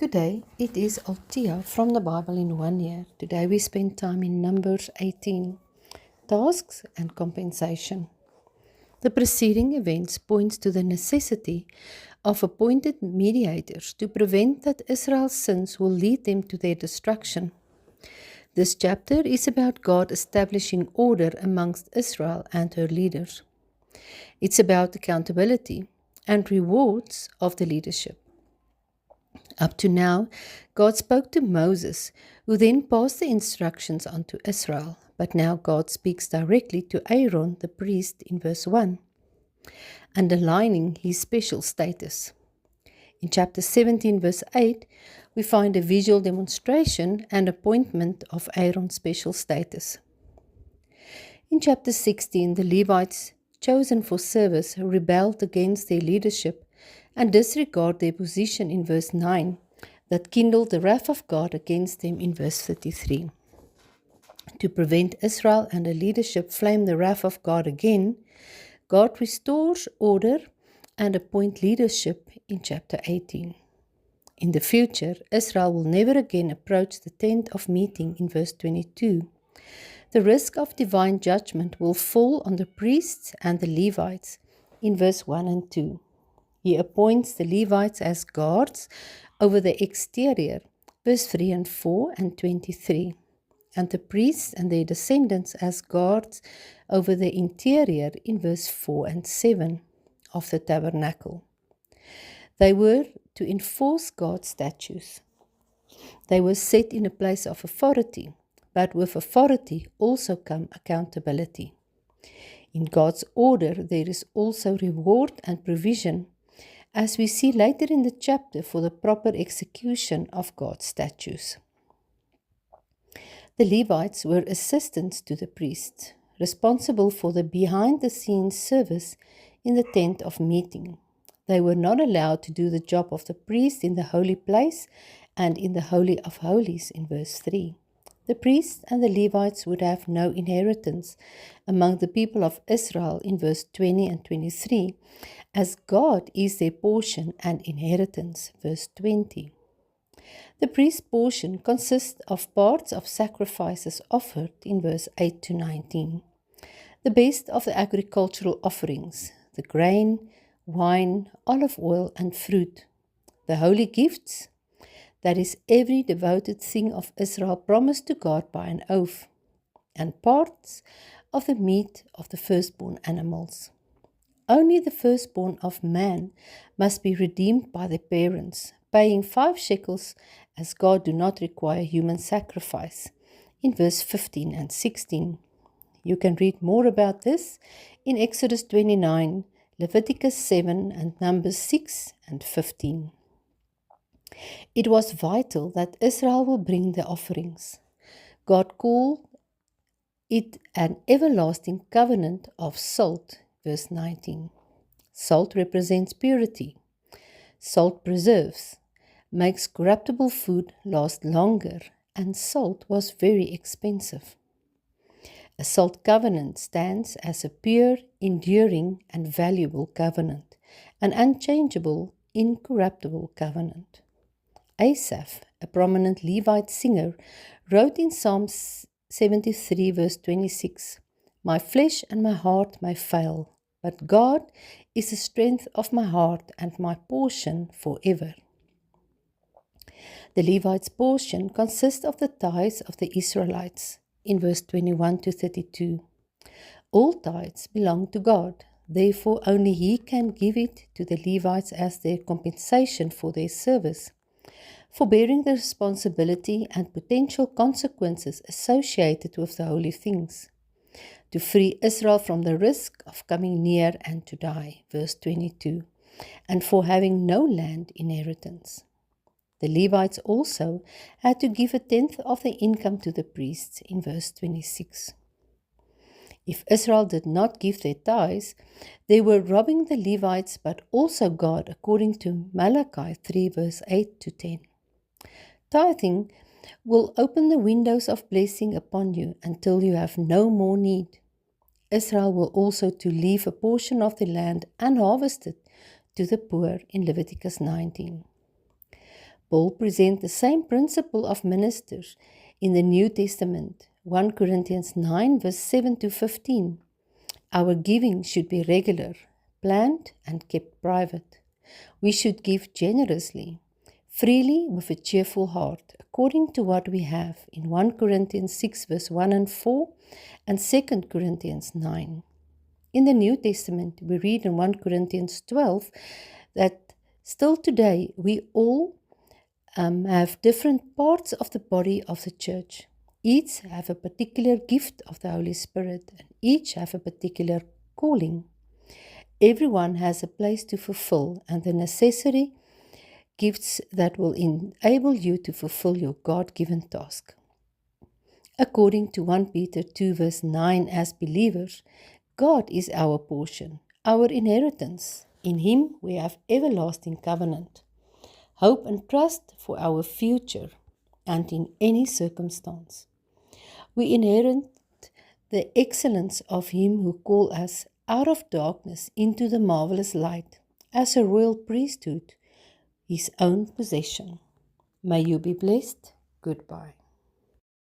Good day, it is Althea from the Bible in 1 year. Today we spend time in Numbers 18, Tasks and Compensation. The preceding events points to the necessity of appointed mediators to prevent that Israel's sins will lead them to their destruction. This chapter is about God establishing order amongst Israel and her leaders. It's about accountability and rewards of the leadership. Up to now, God spoke to Moses, who then passed the instructions on to Israel. But now God speaks directly to Aaron, the priest, in verse 1, underlining his special status. In chapter 17, verse 8, we find a visual demonstration and appointment of Aaron's special status. In chapter 16, the Levites, chosen for service, rebelled against their leadership and disregard their position in verse 9, that kindled the wrath of God against them in verse 33. To prevent Israel and her leadership flame the wrath of God again, God restores order and appoint leadership in chapter 18. In the future, Israel will never again approach the tent of meeting in verse 22. The risk of divine judgment will fall on the priests and the Levites in verse 1 and 2. He appoints the Levites as guards over the exterior, verse 3 and 4 and 23, and the priests and their descendants as guards over the interior in verse 4 and 7 of the tabernacle. They were to enforce God's statutes. They were set in a place of authority, but with authority also come accountability. In God's order, there is also reward and provision, as we see later in the chapter, for the proper execution of God's statutes. The Levites were assistants to the priests, responsible for the behind-the-scenes service in the tent of meeting. They were not allowed to do the job of the priest in the holy place and in the Holy of Holies in verse 3. The priests and the Levites would have no inheritance among the people of Israel in verse 20 and 23, as God is their portion and inheritance, verse 20. The priest's portion consists of parts of sacrifices offered in verse 8 to 19, the best of the agricultural offerings, the grain, wine, olive oil, and fruit, the holy gifts, that is, every devoted thing of Israel promised to God by an oath, and parts of the meat of the firstborn animals. Only the firstborn of man must be redeemed by their parents, paying 5 shekels, as God do not require human sacrifice, in verse 15 and 16. You can read more about this in Exodus 29, Leviticus 7, and Numbers 6 and 15. It was vital that Israel will bring the offerings. God called it an everlasting covenant of salt, verse 19. Salt represents purity. Salt preserves, makes corruptible food last longer, and salt was very expensive. A salt covenant stands as a pure, enduring, and valuable covenant, an unchangeable, incorruptible covenant. Asaph, a prominent Levite singer, wrote in Psalm 73 verse 26, "My flesh and my heart may fail, but God is the strength of my heart and my portion forever." The Levites' portion consists of the tithes of the Israelites, in verse 21 to 32. All tithes belong to God, therefore only He can give it to the Levites as their compensation for their service, for bearing the responsibility and potential consequences associated with the holy things, to free Israel from the risk of coming near and to die, verse 22, and for having no land inheritance. The Levites also had to give 1/10 of their income to the priests, in verse 26. If Israel did not give their tithes, they were robbing the Levites, but also God, according to Malachi 3 verse 8 to 10. Tithing will open the windows of blessing upon you until you have no more need. Israel will also to leave a portion of the land unharvested to the poor in Leviticus 19. Paul presents the same principle of ministers in the New Testament, 1 Corinthians 9, verse 7 to 15. Our giving should be regular, planned, and kept private. We should give generously, freely with a cheerful heart, according to what we have in 1 Corinthians 6, verse 1 and 4, and 2 Corinthians 9. In the New Testament, we read in 1 Corinthians 12 that still today we all have different parts of the body of the church. Each have a particular gift of the Holy Spirit, and each have a particular calling. Everyone has a place to fulfill and the necessary gifts that will enable you to fulfill your God-given task. According to 1 Peter 2 verse 9, as believers, God is our portion, our inheritance. In Him we have everlasting covenant, hope and trust for our future and in any circumstance. We inherit the excellence of Him who called us out of darkness into the marvelous light, as a royal priesthood, His own possession. May you be blessed. Goodbye.